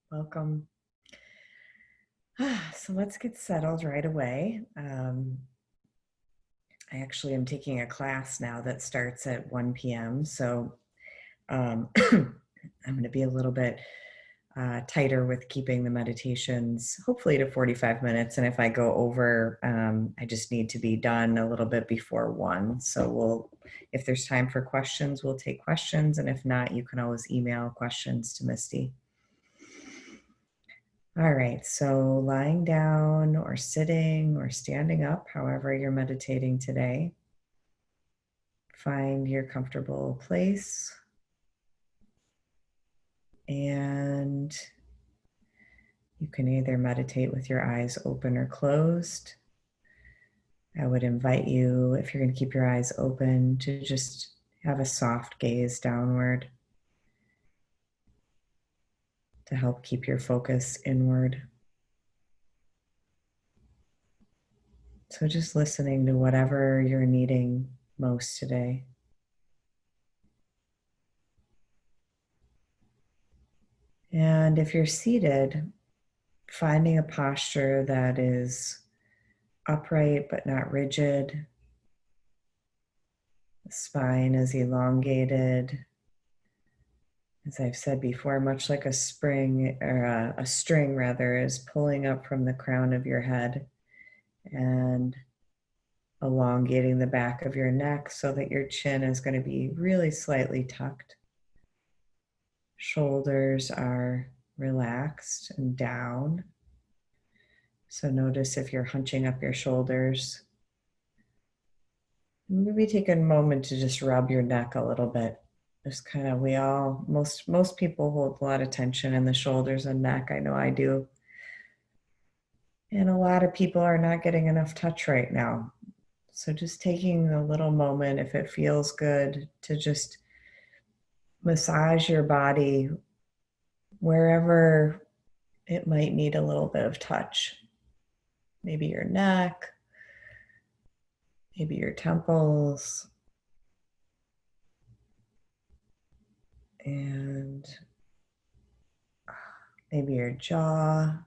Welcome. So let's get settled right away. I actually am taking a class now that starts at 1 p.m. So I'm going to be a little bit tighter with keeping the meditations, hopefully to 45 minutes. And if I go over, I just need to be done a little bit before 1. So if there's time for questions, we'll take questions. And if not, you can always email questions to Misty. All right, so lying down or sitting or standing up, however you're meditating today, find your comfortable place. And you can either meditate with your eyes open or closed. I would invite you, if you're going to keep your eyes open, to just have a soft gaze downward to help keep your focus inward. So just listening to whatever you're needing most today. And if you're seated, finding a posture that is upright but not rigid. The spine is elongated. As I've said before, much like a spring or a string rather is pulling up from the crown of your head and elongating the back of your neck so that your chin is going to be really slightly tucked. Shoulders are relaxed and down. So notice if you're hunching up your shoulders. Maybe take a moment to just rub your neck a little bit. Just kind of, most people hold a lot of tension in the shoulders and neck. I know I do. And a lot of people are not getting enough touch right now. So just taking a little moment, if it feels good, to just massage your body wherever it might need a little bit of touch. Maybe your neck, maybe your temples, and maybe your jaw.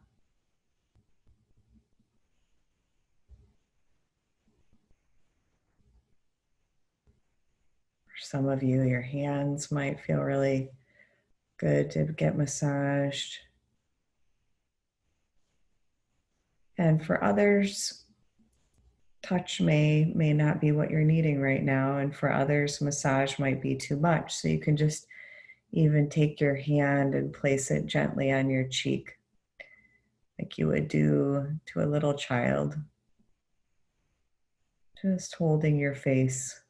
For some of you, your hands might feel really good to get massaged. And for others, touch may not be what you're needing right now. And for others, massage might be too much. So you can just even take your hand and place it gently on your cheek, like you would do to a little child. Just holding your face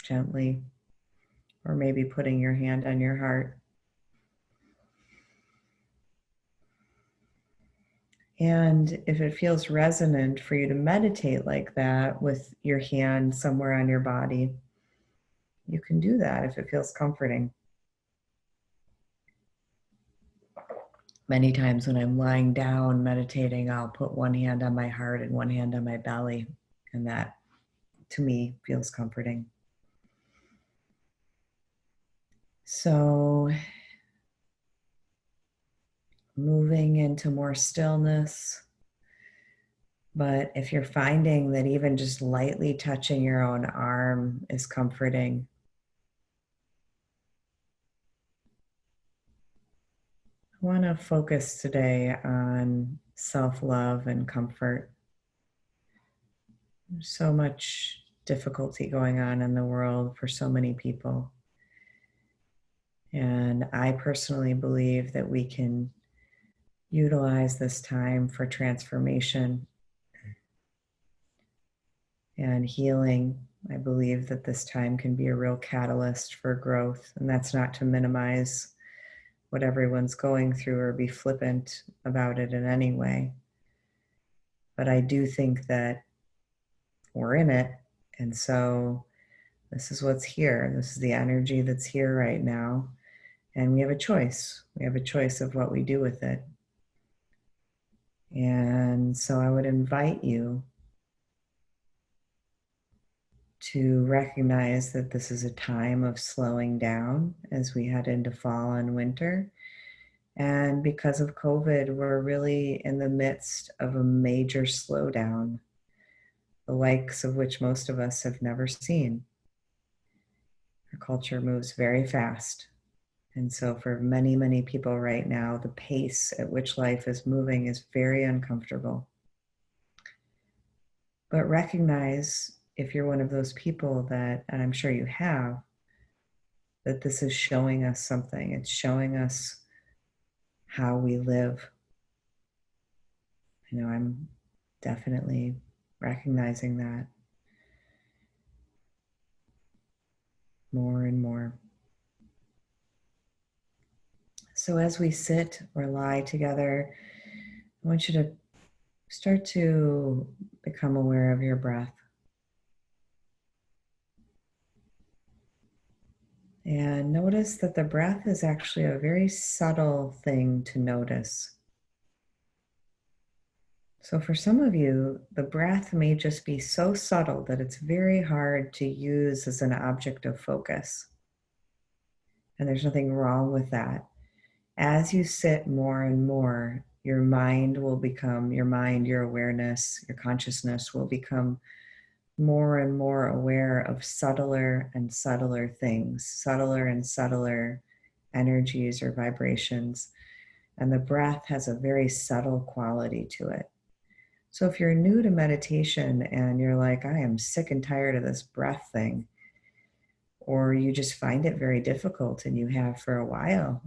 gently, or maybe putting your hand on your heart. And if it feels resonant for you to meditate like that with your hand somewhere on your body, you can do that if it feels comforting. Many times when I'm lying down meditating, I'll put one hand on my heart and one hand on my belly, and that to me feels comforting. So moving into more stillness. But if you're finding that even just lightly touching your own arm is comforting, I want to focus today on self-love and comfort. There's so much difficulty going on in the world for so many people. And I personally believe that we can utilize this time for transformation and healing. I believe that this time can be a real catalyst for growth. And that's not to minimize what everyone's going through or be flippant about it in any way. But I do think that we're in it. And so this is what's here. This is the energy that's here right now. And we have a choice. We have a choice of what we do with it. And so I would invite you to recognize that this is a time of slowing down as we head into fall and winter. And because of COVID, we're really in the midst of a major slowdown, the likes of which most of us have never seen. Our culture moves very fast. And so, for many, many people right now, the pace at which life is moving is very uncomfortable. But recognize, if you're one of those people that, and I'm sure you have, that this is showing us something. It's showing us how we live. I'm definitely recognizing that more and more. So as we sit or lie together, I want you to start to become aware of your breath. And notice that the breath is actually a very subtle thing to notice. So for some of you, the breath may just be so subtle that it's very hard to use as an object of focus. And there's nothing wrong with that. As you sit more and more, your mind, your awareness, your consciousness will become more and more aware of subtler and subtler things, subtler and subtler energies or vibrations. And the breath has a very subtle quality to it. So if you're new to meditation and you're like, I am sick and tired of this breath thing, or you just find it very difficult and you have for a while,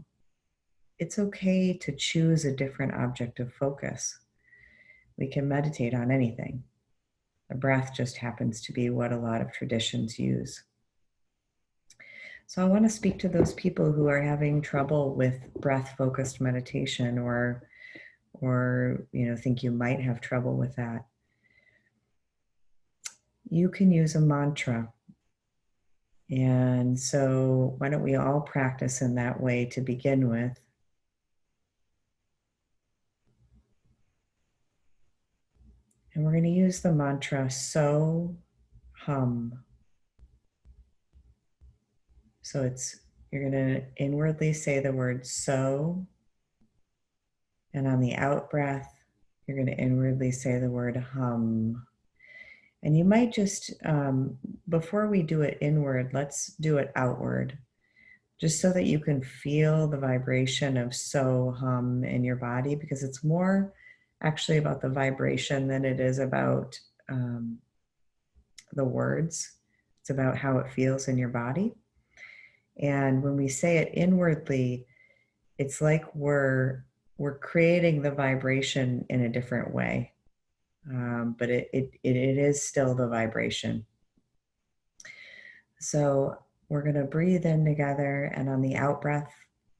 it's okay to choose a different object of focus. We can meditate on anything. The breath just happens to be what a lot of traditions use. So I want to speak to those people who are having trouble with breath-focused meditation or think you might have trouble with that. You can use a mantra. And so why don't we all practice in that way to begin with? And we're going to use the mantra so hum. So you're going to inwardly say the word so, and on the out breath, you're going to inwardly say the word hum. And you might just, before we do it inward, let's do it outward, just so that you can feel the vibration of so hum in your body, because it's more actually about the vibration than it is about the words. It's about how it feels in your body. And when we say it inwardly, it's like we're creating the vibration in a different way. But it is still the vibration. So we're going to breathe in together, and on the out breath,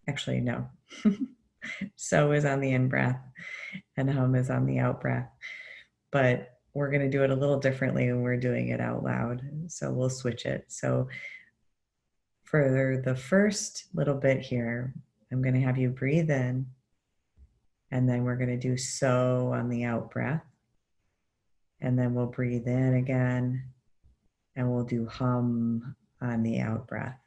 actually, no. So is on the in breath, and hum is on the out breath. But we're going to do it a little differently when we're doing it out loud. So we'll switch it. So for the first little bit here, I'm going to have you breathe in, and then we're going to do so on the out breath. And then we'll breathe in again, and we'll do hum on the out breath.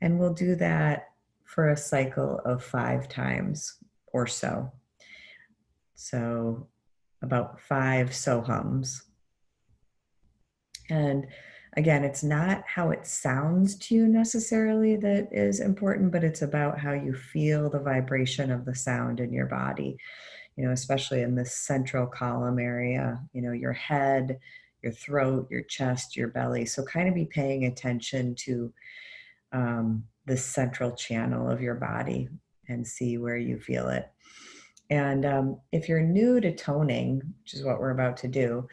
And we'll do that for a cycle of 5 times or so. So about 5 so hums. And again, it's not how it sounds to you necessarily that is important, but it's about how you feel the vibration of the sound in your body, especially in this central column area, your head, your throat, your chest, your belly. So kind of be paying attention to the central channel of your body and see where you feel it. And if you're new to toning, which is what we're about to do,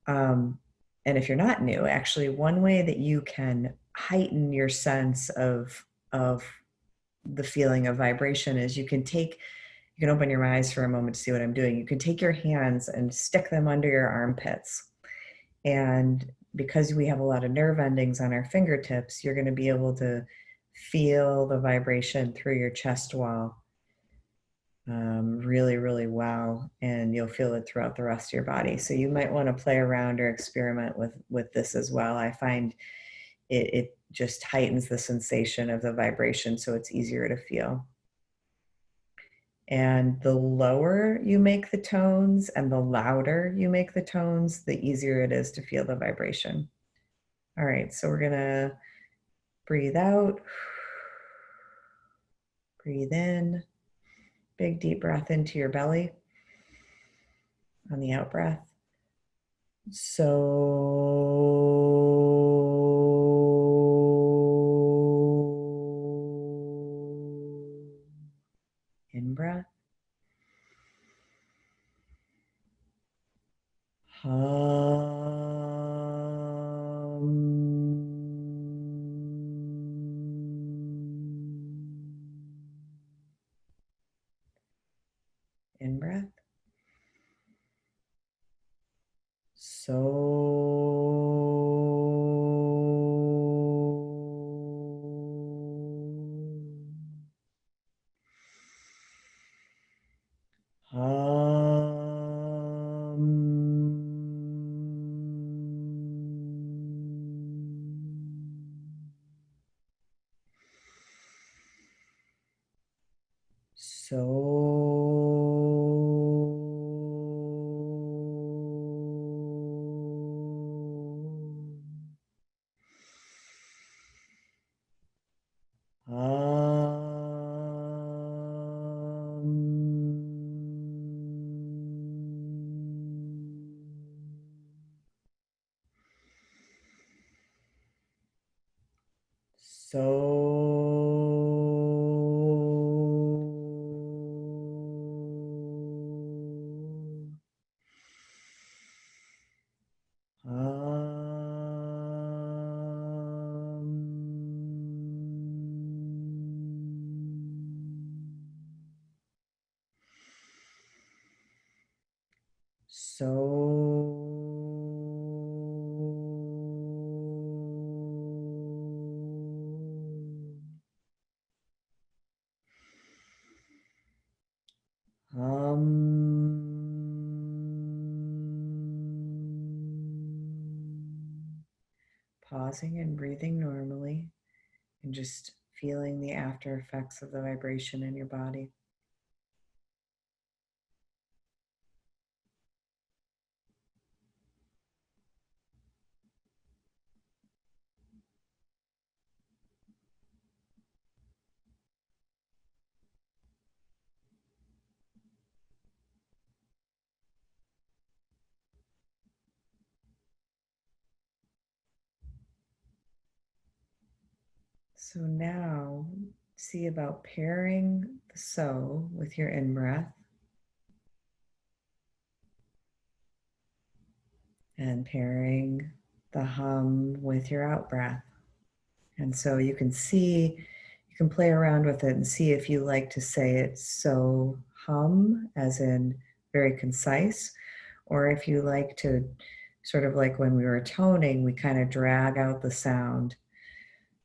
and if you're not new, actually, one way that you can heighten your sense of the feeling of vibration is you can open your eyes for a moment to see what I'm doing. You can take your hands and stick them under your armpits. And because we have a lot of nerve endings on our fingertips, you're going to be able to feel the vibration through your chest wall really, really well, and you'll feel it throughout the rest of your body. So you might want to play around or experiment with this as well. I find it just heightens the sensation of the vibration, so it's easier to feel. And the lower you make the tones and the louder you make the tones, the easier it is to feel the vibration. All right, so we're gonna breathe out, breathe in, big deep breath into your belly on the out breath. In breath. In breath. Pausing and breathing normally and just feeling the after effects of the vibration in your body. So now see about pairing the so with your in-breath and pairing the hum with your out-breath. And so you can see, you can play around with it and see if you like to say it so hum, as in very concise, or if you like to sort of like when we were toning, we kind of drag out the sound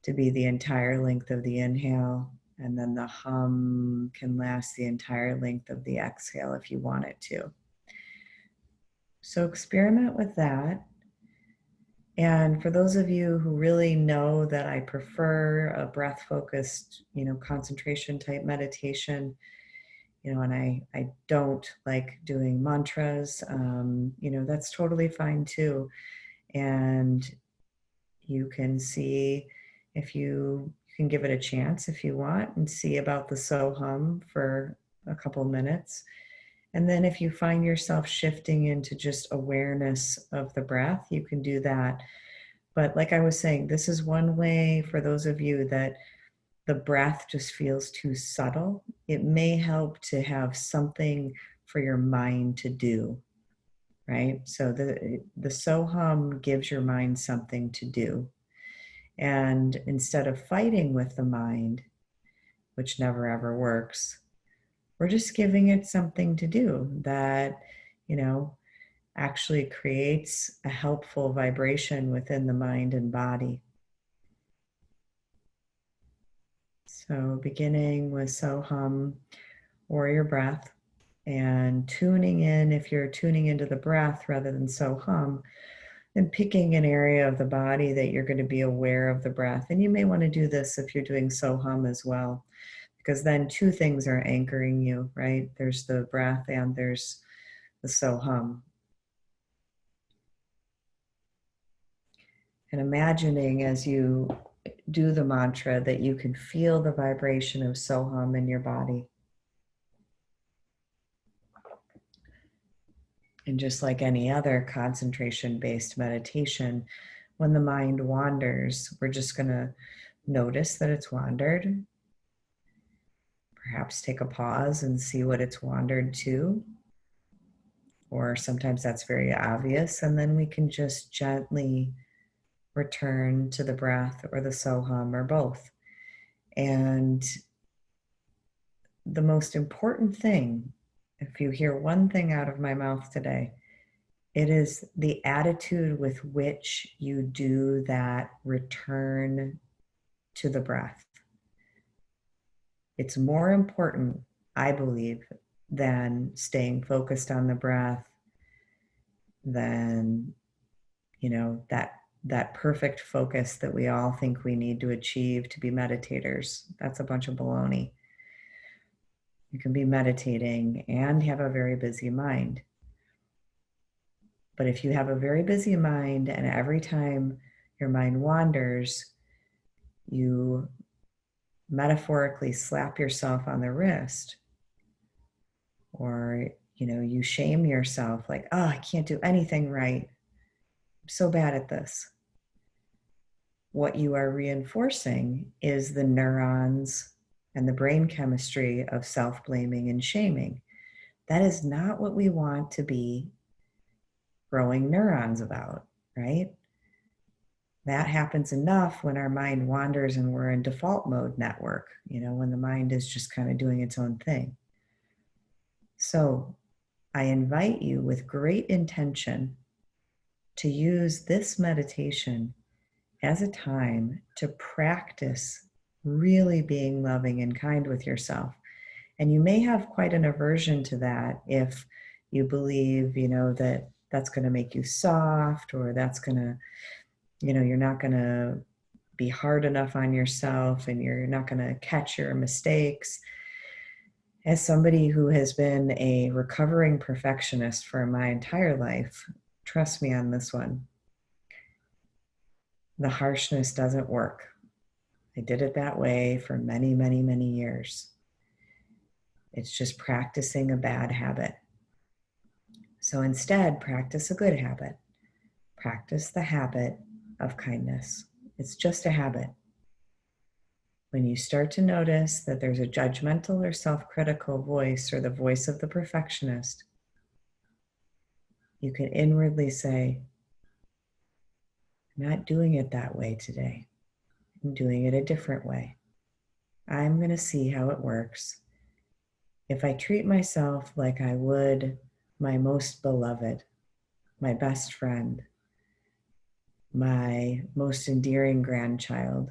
to be the entire length of the inhale, and then the hum can last the entire length of the exhale if you want it to. So experiment with that. And for those of you who really know that I prefer a breath-focused, concentration type meditation, and I don't like doing mantras, that's totally fine too. And you can see if you can give it a chance if you want and see about the so hum for a couple minutes. And then if you find yourself shifting into just awareness of the breath, you can do that. But like I was saying, this is one way for those of you that the breath just feels too subtle. It may help to have something for your mind to do, right? So the so hum gives your mind something to do. And instead of fighting with the mind, which never ever works, we're just giving it something to do that, actually creates a helpful vibration within the mind and body. So beginning with so hum or your breath, and tuning in, if you're tuning into the breath rather than so hum, then picking an area of the body that you're going to be aware of the breath. And you may want to do this if you're doing so hum as well, because then two things are anchoring you, right? There's the breath and there's the so hum. And imagining as you do the mantra that you can feel the vibration of so hum in your body. And just like any other concentration-based meditation, when the mind wanders, we're just going to notice that it's wandered. Perhaps take a pause and see what it's wandered to. Or sometimes that's very obvious, and then we can just gently return to the breath or the so hum or both. And the most important thing, if you hear one thing out of my mouth today, it is the attitude with which you do that return to the breath. It's more important, I believe, than staying focused on the breath, than, that perfect focus that we all think we need to achieve to be meditators. That's a bunch of baloney. You can be meditating and have a very busy mind. But if you have a very busy mind and every time your mind wanders, you metaphorically slap yourself on the wrist, or you shame yourself like, oh, I can't do anything right, I'm so bad at this. What you are reinforcing is the neurons and the brain chemistry of self-blaming and shaming. That is not what we want to be growing neurons about, right? That happens enough when our mind wanders and we're in default mode network, when the mind is just kind of doing its own thing. So I invite you with great intention to use this meditation as a time to practice really being loving and kind with yourself. And you may have quite an aversion to that if you believe, that that's going to make you soft, or that's going to, you're not going to be hard enough on yourself and you're not going to catch your mistakes. As somebody who has been a recovering perfectionist for my entire life, trust me on this one. The harshness doesn't work. I did it that way for many, many, many years. It's just practicing a bad habit. So instead, practice a good habit. Practice the habit of kindness. It's just a habit. When you start to notice that there's a judgmental or self-critical voice, or the voice of the perfectionist, you can inwardly say, I'm not doing it that way today. I'm doing it a different way. I'm going to see how it works. If I treat myself like I would my most beloved, my best friend, my most endearing grandchild,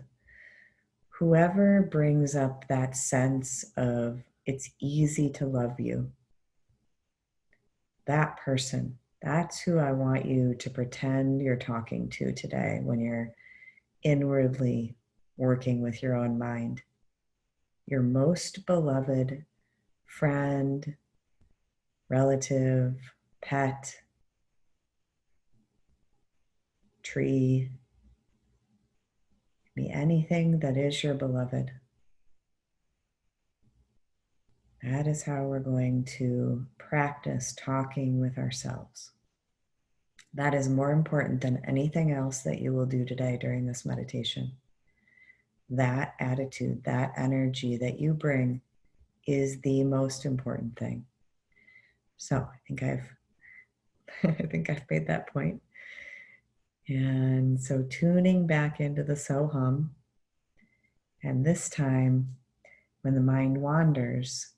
whoever brings up that sense of it's easy to love you, that person, that's who I want you to pretend you're talking to today when you're inwardly working with your own mind. Your most beloved friend, relative, pet, tree, be anything that is your beloved. That is how we're going to practice talking with ourselves. That is more important than anything else that you will do today during this meditation. That attitude, that energy that you bring is the most important thing. So I think I've made that point. And so tuning back into the so hum, and this time when the mind wanders,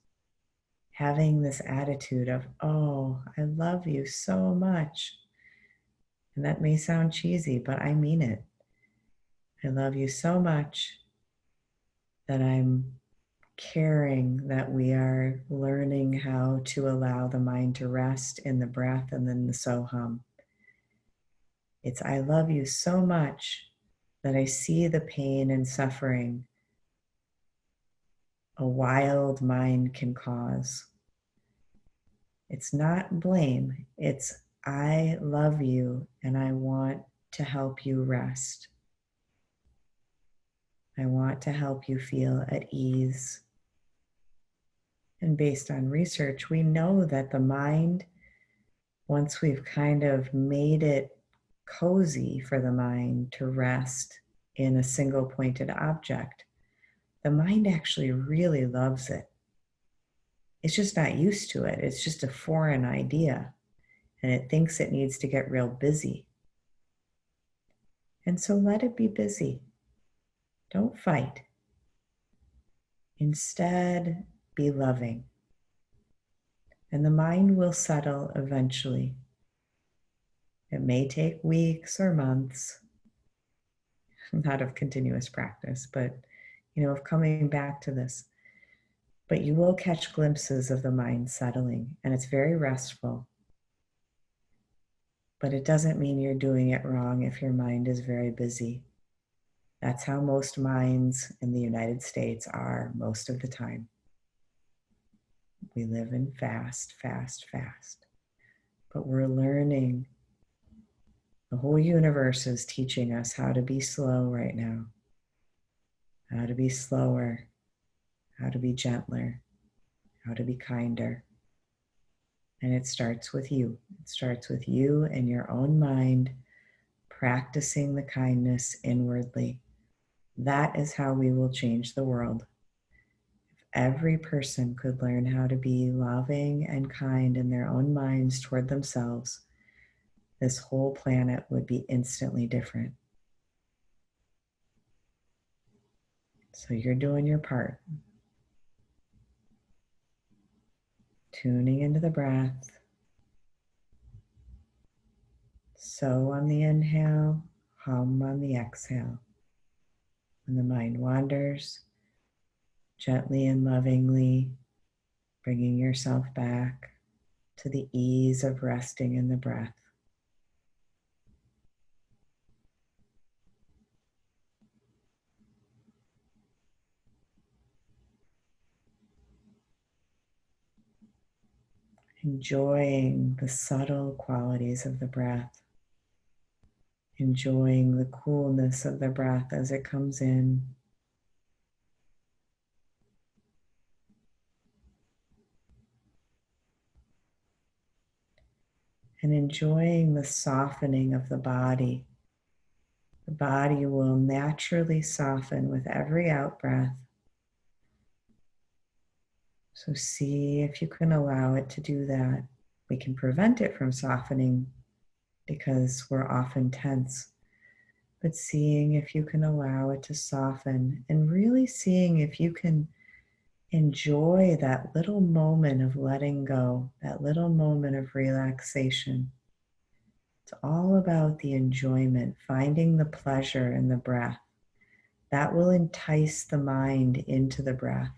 having this attitude of, oh, I love you so much. And that may sound cheesy, but I mean it. I love you so much that I'm caring that we are learning how to allow the mind to rest in the breath and then the so hum. It's, I love you so much that I see the pain and suffering a wild mind can cause. It's not blame, it's I love you and I want to help you rest. I want to help you feel at ease. And based on research, we know that the mind, once we've kind of made it cozy for the mind to rest in a single pointed object, the mind actually really loves it. It's just not used to it. It's just a foreign idea, and it thinks it needs to get real busy. And so let it be busy. Don't fight. Instead, be loving. And the mind will settle eventually. It may take weeks or months, not of continuous practice, but of coming back to this. But you will catch glimpses of the mind settling, and it's very restful. But it doesn't mean you're doing it wrong if your mind is very busy. That's how most minds in the United States are most of the time. We live in fast, fast, fast. But we're learning. The whole universe is teaching us how to be slow right now, how to be slower, how to be gentler, how to be kinder. And it starts with you. It starts with you and your own mind practicing the kindness inwardly. That is how we will change the world. If every person could learn how to be loving and kind in their own minds toward themselves, this whole planet would be instantly different. So you're doing your part. Tuning into the breath. So on the inhale, hum on the exhale. When the mind wanders, gently and lovingly bringing yourself back to the ease of resting in the breath. Enjoying the subtle qualities of the breath, enjoying the coolness of the breath as it comes in, and enjoying the softening of the body. The body will naturally soften with every out breath. So see if you can allow it to do that. We can prevent it from softening because we're often tense. But seeing if you can allow it to soften and really seeing if you can enjoy that little moment of letting go, that little moment of relaxation. It's all about the enjoyment, finding the pleasure in the breath. That will entice the mind into the breath.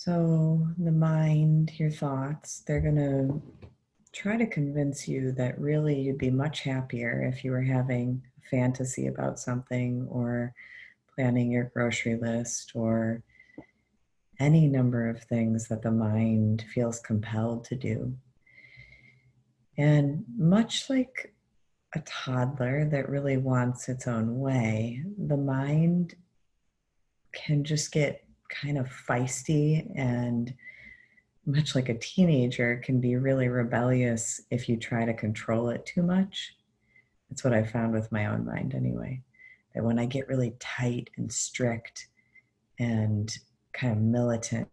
So the mind, your thoughts, they're going to try to convince you that really you'd be much happier if you were having a fantasy about something or planning your grocery list or any number of things that the mind feels compelled to do. And much like a toddler that really wants its own way, the mind can just get kind of feisty, and much like a teenager can be really rebellious if you try to control it too much. That's what I found with my own mind anyway, that when I get really tight and strict and kind of militant,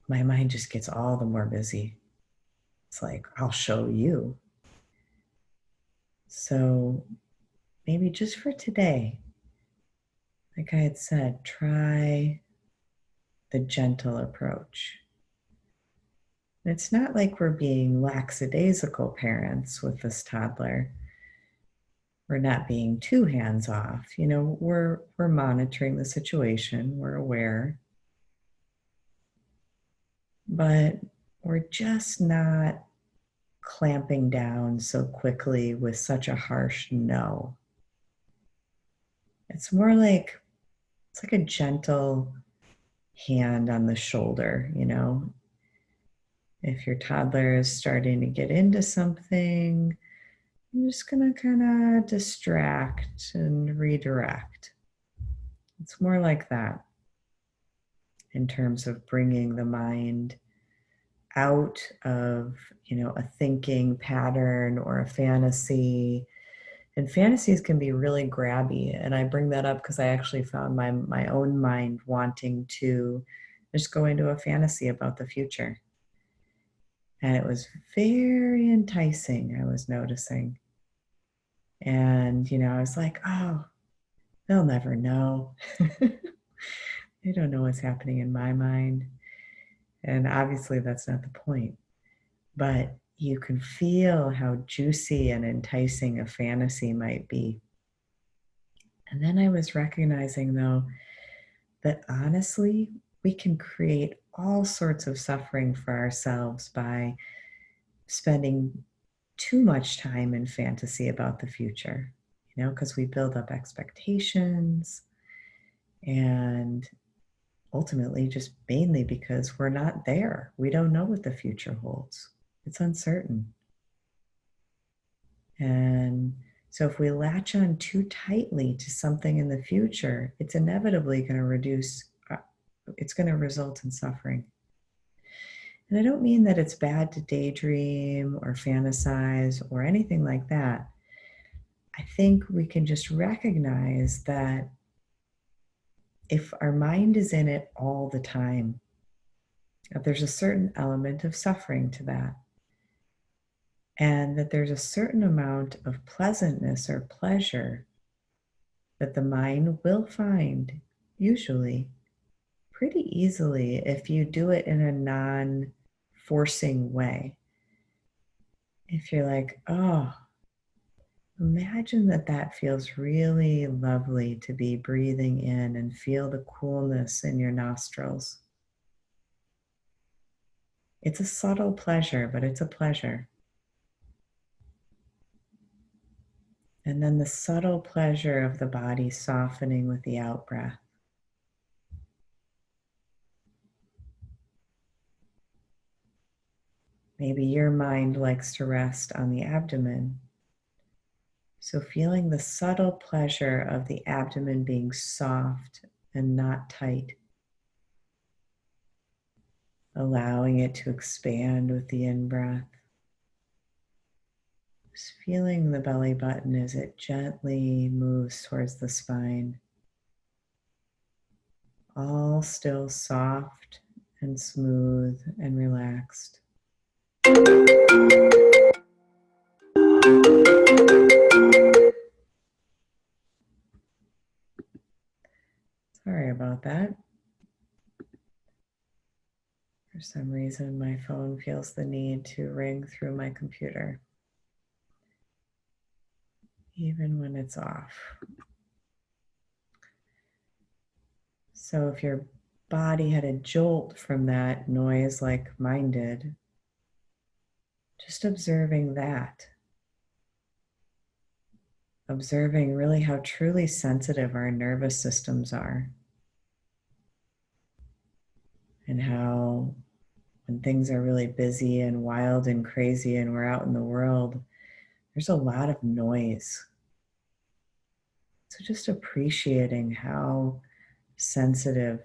my mind just gets all the more busy. It's like, I'll show you. So maybe just for today, like I had said, try the gentle approach. It's not like we're being lackadaisical parents with this toddler. We're not being too hands off. You know, we're monitoring the situation, we're aware, but we're just not clamping down so quickly with such a harsh no. It's more like it's like a gentle hand on the shoulder, you know. If your toddler is starting to get into something, I'm just going to kind of distract and redirect. It's more like that in terms of bringing the mind out of, you know, a thinking pattern or a fantasy. And fantasies can be really grabby. And I bring that up because I actually found my own mind wanting to just go into a fantasy about the future. And it was very enticing, I was noticing. And, you know, I was like, oh, they'll never know. They don't know what's happening in my mind. And obviously, that's not the point. But you can feel how juicy and enticing a fantasy might be. And then I was recognizing, though, that honestly, we can create all sorts of suffering for ourselves by spending too much time in fantasy about the future, you know, because we build up expectations, and ultimately just mainly because we're not there. We don't know what the future holds. It's uncertain. And so if we latch on too tightly to something in the future, it's inevitably going to it's going to result in suffering. And I don't mean that it's bad to daydream or fantasize or anything like that. I think we can just recognize that if our mind is in it all the time, that there's a certain element of suffering to that. And that there's a certain amount of pleasantness or pleasure that the mind will find, usually, pretty easily if you do it in a non forcing way. If you're like, oh, imagine that feels really lovely to be breathing in and feel the coolness in your nostrils. It's a subtle pleasure, but it's a pleasure. And then the subtle pleasure of the body softening with the out breath. Maybe your mind likes to rest on the abdomen. So feeling the subtle pleasure of the abdomen being soft and not tight. Allowing it to expand with the in-breath. Just feeling the belly button as it gently moves towards the spine. All still soft and smooth and relaxed. Sorry about that. For some reason, my phone feels the need to ring through my computer, even when it's off. So if your body had a jolt from that noise like mine did. Just observing that. Observing really how truly sensitive our nervous systems are. And how when things are really busy and wild and crazy and we're out in the world, there's a lot of noise. So just appreciating how sensitive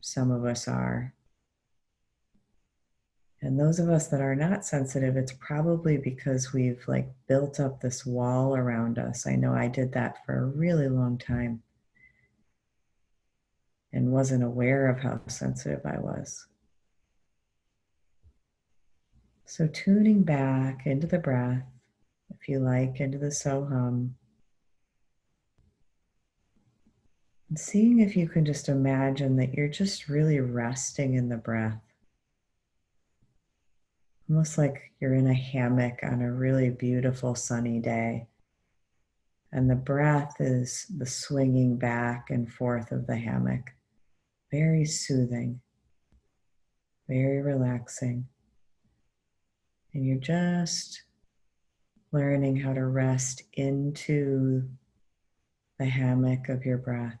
some of us are. And those of us that are not sensitive, it's probably because we've like built up this wall around us. I know I did that for a really long time and wasn't aware of how sensitive I was. So tuning back into the breath, if you like, into the so-hum, and seeing if you can just imagine that you're just really resting in the breath. Almost like you're in a hammock on a really beautiful sunny day. And the breath is the swinging back and forth of the hammock. Very soothing, very relaxing. And you're just learning how to rest into the hammock of your breath.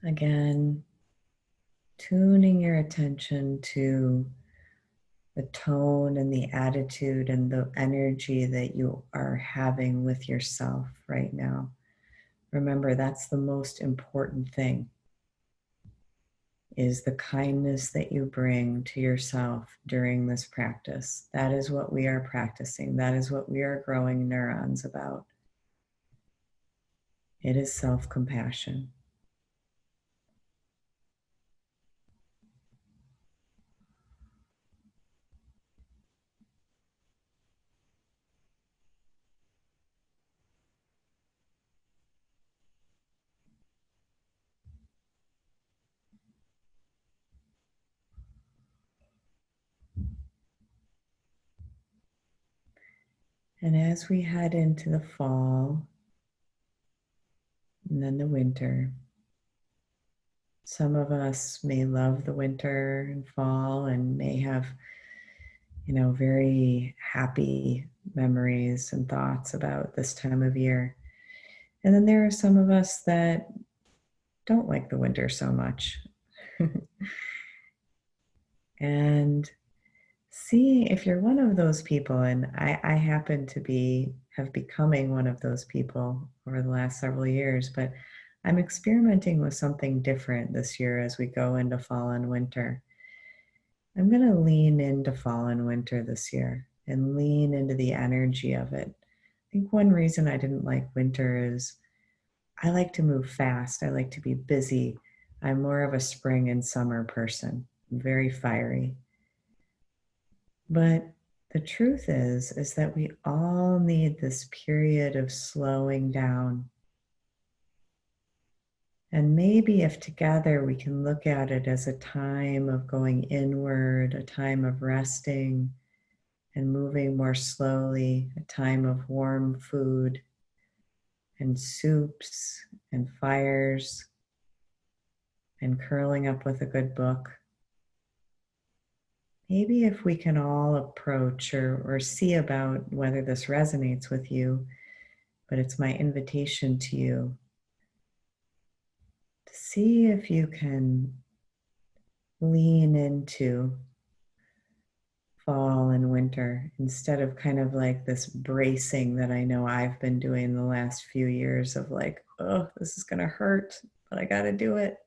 Again, tuning your attention to the tone and the attitude and the energy that you are having with yourself right now. Remember, that's the most important thing, is the kindness that you bring to yourself during this practice. That is what we are practicing. That is what we are growing neurons about. It is self-compassion. And as we head into the fall and then the winter, some of us may love the winter and fall and may have, very happy memories and thoughts about this time of year. And then there are some of us that don't like the winter so much. And see if you're one of those people, and I happen to have becoming one of those people over the last several years, but I'm experimenting with something different this year as we go into fall and winter. I'm going to lean into fall and winter this year and lean into the energy of it. I think one reason I didn't like winter is I like to move fast. I like to be busy. I'm more of a spring and summer person. I'm very fiery. But the truth is that we all need this period of slowing down. And maybe if together we can look at it as a time of going inward, a time of resting and moving more slowly, a time of warm food and soups and fires and curling up with a good book. Maybe if we can all approach or see about whether this resonates with you, but it's my invitation to you to see if you can lean into fall and winter instead of kind of like this bracing that I know I've been doing the last few years of like, oh, this is going to hurt, but I got to do it.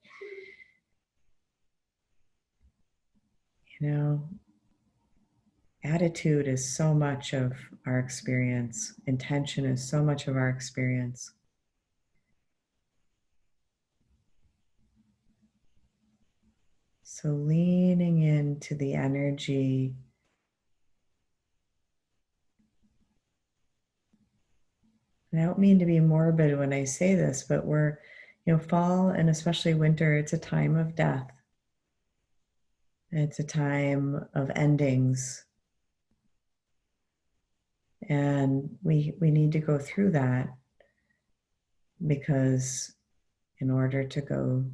Attitude is so much of our experience. Intention is so much of our experience. So leaning into the energy, and I don't mean to be morbid when I say this, but fall and especially winter, it's a time of death. It's a time of endings. And we need to go through that because in order to go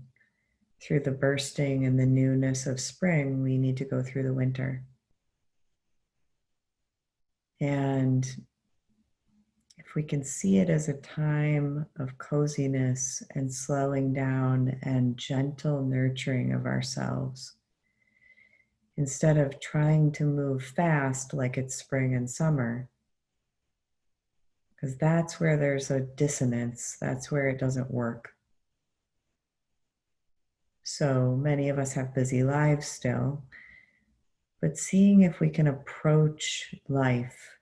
through the bursting and the newness of spring, we need to go through the winter. And if we can see it as a time of coziness and slowing down and gentle nurturing of ourselves, instead of trying to move fast like it's spring and summer, because that's where there's a dissonance, that's where it doesn't work. So many of us have busy lives still, but seeing if we can approach life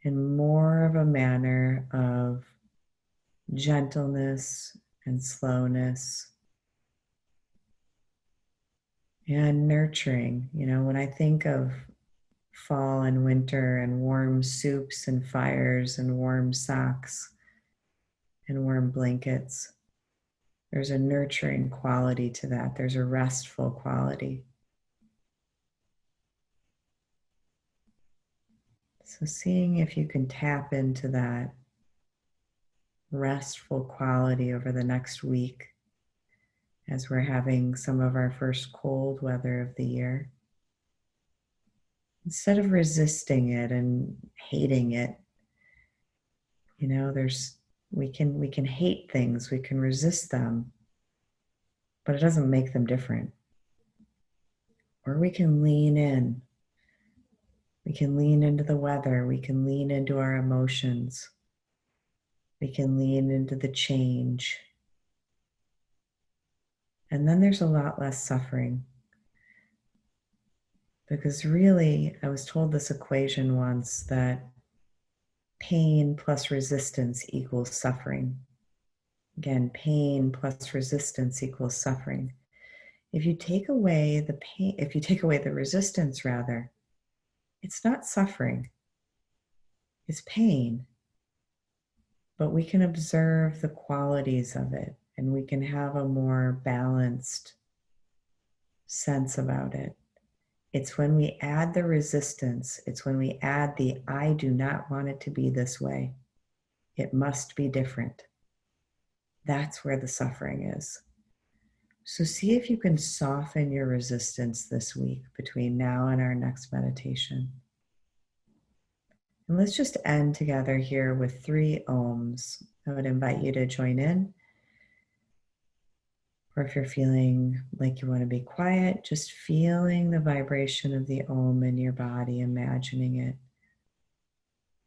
in more of a manner of gentleness and slowness and nurturing. When I think of fall and winter and warm soups and fires and warm socks and warm blankets, there's a nurturing quality to that. There's a restful quality. So seeing if you can tap into that restful quality over the next week as we're having some of our first cold weather of the year. Instead of resisting it and hating it, we can hate things, we can resist them, but it doesn't make them different. Or we can lean in. We can lean into the weather, we can lean into our emotions. We can lean into the change And then there's a lot less suffering. Because really, I was told this equation once that pain plus resistance equals suffering. Again, pain plus resistance equals suffering. If you take away the pain, if you take away the resistance, rather, it's not suffering, it's pain. But we can observe the qualities of it and we can have a more balanced sense about it. It's when we add the resistance, it's when we add the I do not want it to be this way. It must be different. That's where the suffering is. So see if you can soften your resistance this week between now and our next meditation. And let's just end together here with 3 ohms. I would invite you to join in. Or if you're feeling like you want to be quiet, just feeling the vibration of the Om in your body, imagining it.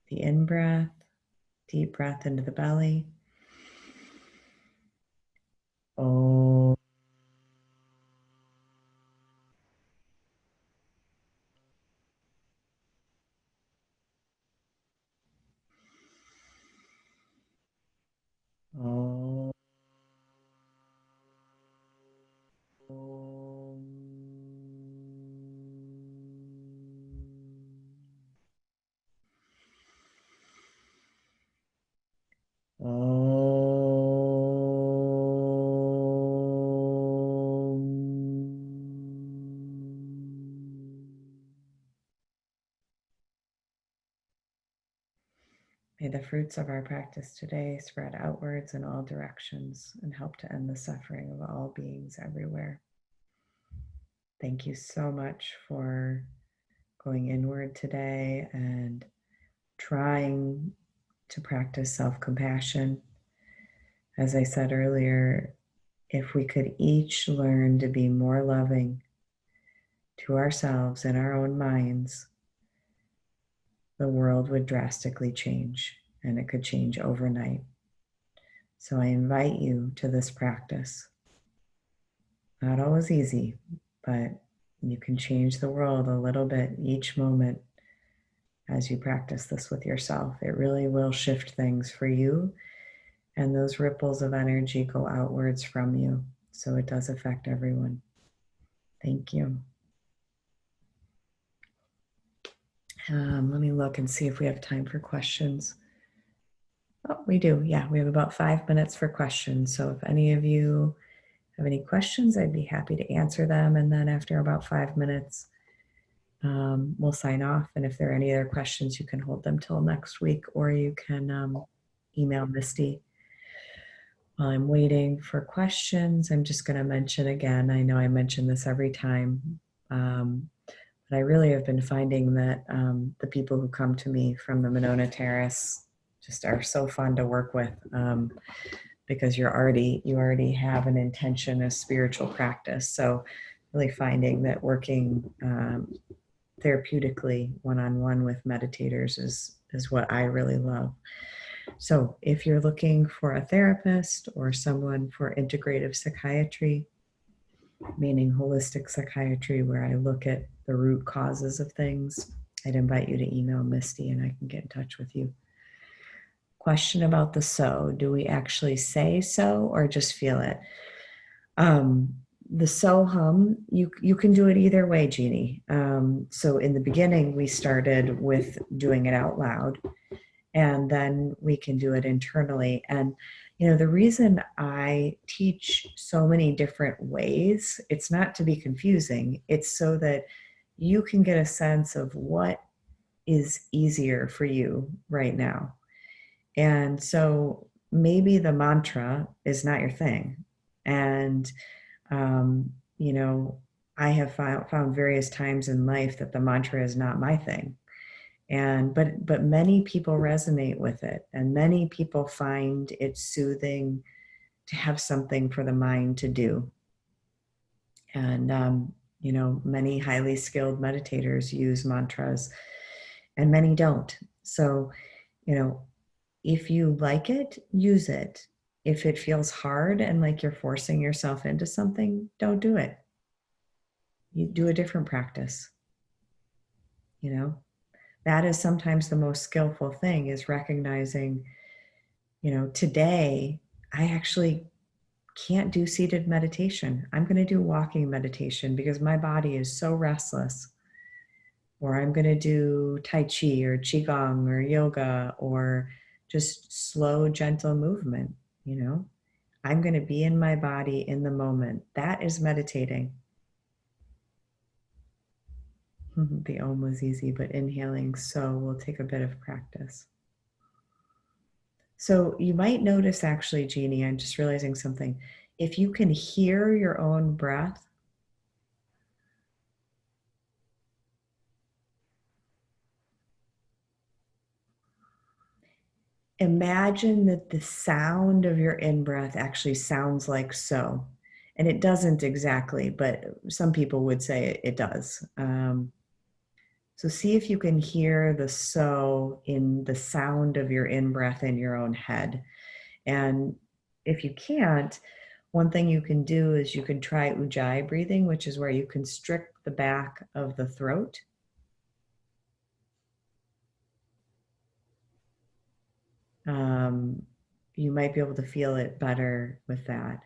The in-breath, deep breath into the belly. Om. Om. May the fruits of our practice today spread outwards in all directions and help to end the suffering of all beings everywhere. Thank you so much for going inward today and trying to practice self-compassion. As I said earlier, if we could each learn to be more loving to ourselves in our own minds, the world would drastically change, and it could change overnight. So I invite you to this practice. Not always easy, but you can change the world a little bit each moment as you practice this with yourself. It really will shift things for you, and those ripples of energy go outwards from you. So it does affect everyone. Thank you. Let me look and see if we have time for questions. Oh, we do. Yeah, we have about 5 minutes for questions. So if any of you have any questions, I'd be happy to answer them. And then after about 5 minutes, we'll sign off. And if there are any other questions, you can hold them till next week, or you can email Misty. While I'm waiting for questions, I'm just going to mention again, I know I mention this every time, but I really have been finding that the people who come to me from the Monona Terrace just are so fun to work with, because you already have an intention of spiritual practice. So really finding that working therapeutically one-on-one with meditators is what I really love. So if you're looking for a therapist or someone for integrative psychiatry, meaning holistic psychiatry, where I look at the root causes of things, I'd invite you to email Misty and I can get in touch with you. Question about the so. Do we actually say so or just feel it? The so hum, you can do it either way, Jeannie. So in the beginning, we started with doing it out loud, and then we can do it internally. And the reason I teach so many different ways, it's not to be confusing. It's so that you can get a sense of what is easier for you right now. And so maybe the mantra is not your thing. And, I have found various times in life that the mantra is not my thing. But many people resonate with it, and many people find it soothing to have something for the mind to do. And, many highly skilled meditators use mantras and many don't. So, if you like it, use it. if it feels hard and like you're forcing yourself into something, don't do it. You do a different practice. You know, that is sometimes the most skillful thing, is recognizing, today I actually can't do seated meditation. I'm going to do walking meditation because my body is so restless. Or I'm going to do Tai Chi or Qigong or yoga or just slow, gentle movement. You know, I'm going to be in my body in the moment. That is meditating. The Om was easy, but inhaling so will take a bit of practice. So you might notice, actually, Jeannie, I'm just realizing something. If you can hear your own breath, imagine that the sound of your in-breath actually sounds like so. And it doesn't exactly, but some people would say it does. So see if you can hear the so in the sound of your in-breath in your own head. And if you can't, one thing you can do is you can try ujjayi breathing, which is where you constrict the back of the throat. You might be able to feel it better with that.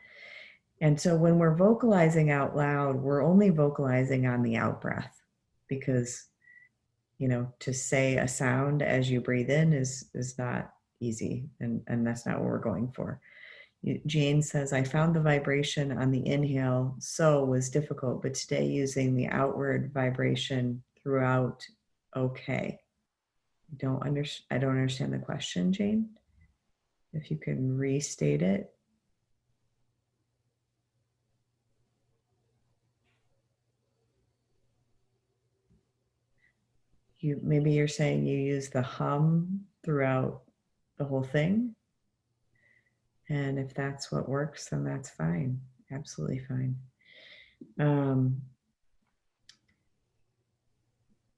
And so when we're vocalizing out loud, we're only vocalizing on the out breath, because, to say a sound as you breathe in is not easy. And that's not what we're going for. Jane says, I found the vibration on the inhale so was difficult, but today using the outward vibration throughout, okay. I don't understand the question, Jane. If you can restate it. Maybe you're saying you use the hum throughout the whole thing. And if that's what works, then that's fine. Absolutely fine.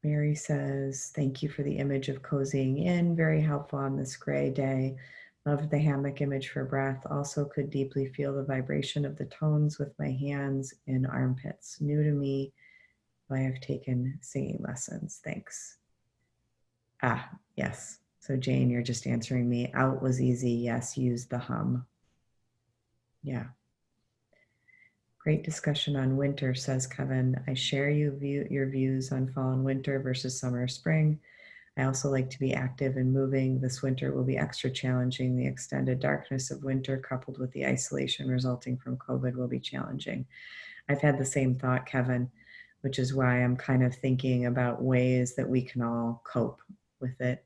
Mary says, thank you for the image of cozying in. Very helpful on this gray day. Loved the hammock image for breath. Also could deeply feel the vibration of the tones with my hands in armpits. New to me, I have taken singing lessons. Thanks. Yes. So Jane, you're just answering me. Out was easy. Yes, use the hum. Yeah. Great discussion on winter, says Kevin. I share your views on fall and winter versus summer, spring. I also like to be active and moving. This winter will be extra challenging. The extended darkness of winter coupled with the isolation resulting from COVID will be challenging. I've had the same thought, Kevin, which is why I'm kind of thinking about ways that we can all cope with it.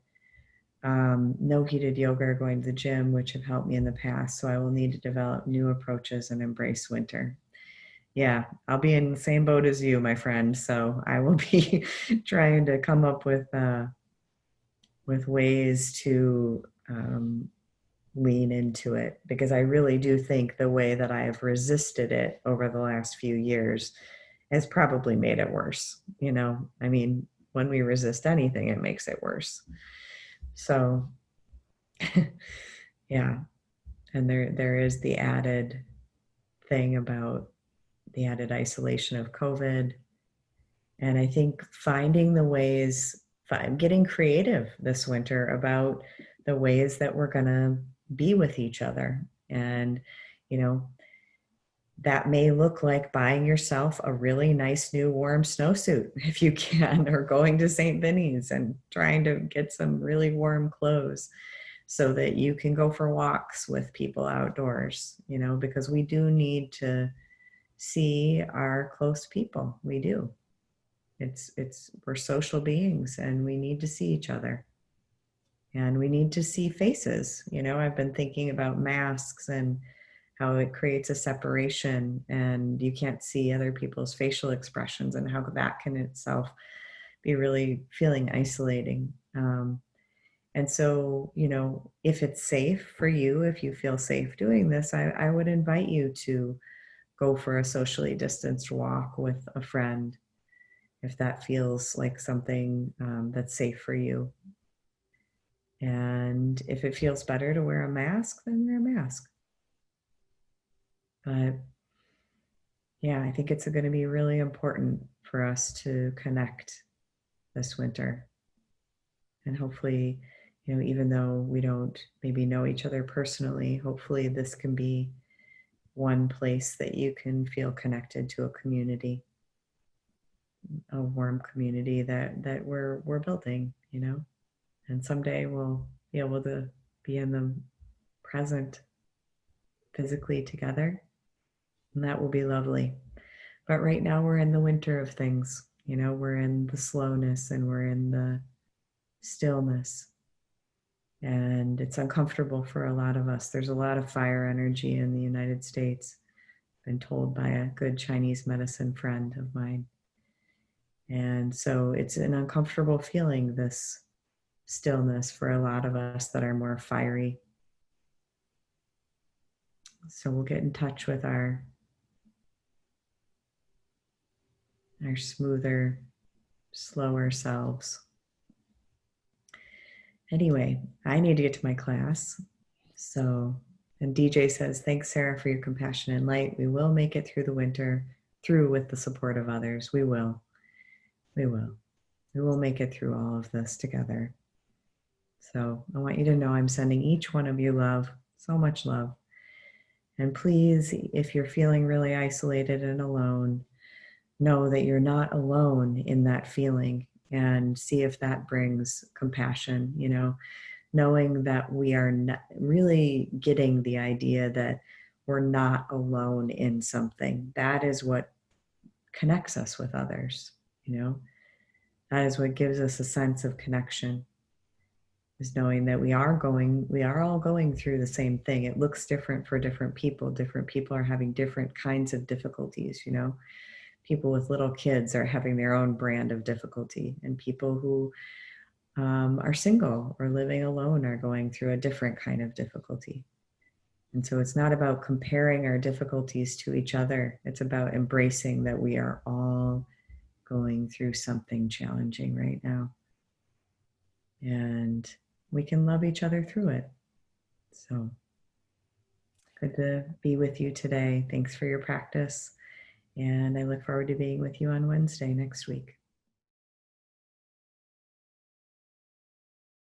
No heated yoga or going to the gym, which have helped me in the past. So I will need to develop new approaches and embrace winter. Yeah, I'll be in the same boat as you, my friend. So I will be trying to come up with ways to lean into it, because I really do think the way that I have resisted it over the last few years has probably made it worse. I mean, when we resist anything, it makes it worse. So, yeah. And there is the added thing about the added isolation of COVID. And I think finding the ways, getting creative this winter about the ways that we're going to be with each other. And, that may look like buying yourself a really nice new warm snowsuit if you can, or going to St. Vinny's and trying to get some really warm clothes so that you can go for walks with people outdoors, because we do need to see our close people. We do. We're social beings and we need to see each other. And we need to see faces. I've been thinking about masks and how it creates a separation and you can't see other people's facial expressions, and how that can itself be really feeling isolating. And so, if it's safe for you, if you feel safe doing this, I would invite you to go for a socially distanced walk with a friend, if that feels like something that's safe for you. And if it feels better to wear a mask, then wear a mask. But yeah, I think it's going to be really important for us to connect this winter. And hopefully, even though we don't maybe know each other personally, hopefully this can be one place that you can feel connected to a community, a warm community that we're building, And someday we'll be able to be in the present physically together, and that will be lovely. But right now we're in the winter of things. We're in the slowness and we're in the stillness. And it's uncomfortable for a lot of us. There's a lot of fire energy in the United States. Been told by a good Chinese medicine friend of mine. And so it's an uncomfortable feeling, this stillness, for a lot of us that are more fiery. So we'll get in touch with our smoother, slower selves. Anyway, I need to get to my class. So, and DJ says, thanks, Sarah, for your compassion and light. We will make it through the winter, through with the support of others. We will. We will. We will make it through all of this together. So I want you to know I'm sending each one of you love, so much love. And please, if you're feeling really isolated and alone, know that you're not alone in that feeling, and see if that brings compassion, knowing that we are not really getting the idea that we're not alone in something. That is what connects us with others, that is what gives us a sense of connection, is knowing that we are all going through the same thing. It looks different for different people. Different people are having different kinds of difficulties, People with little kids are having their own brand of difficulty, and people who are single or living alone are going through a different kind of difficulty. And so it's not about comparing our difficulties to each other. It's about embracing that we are all going through something challenging right now. And we can love each other through it. So good to be with you today. Thanks for your practice. And I look forward to being with you on Wednesday next week.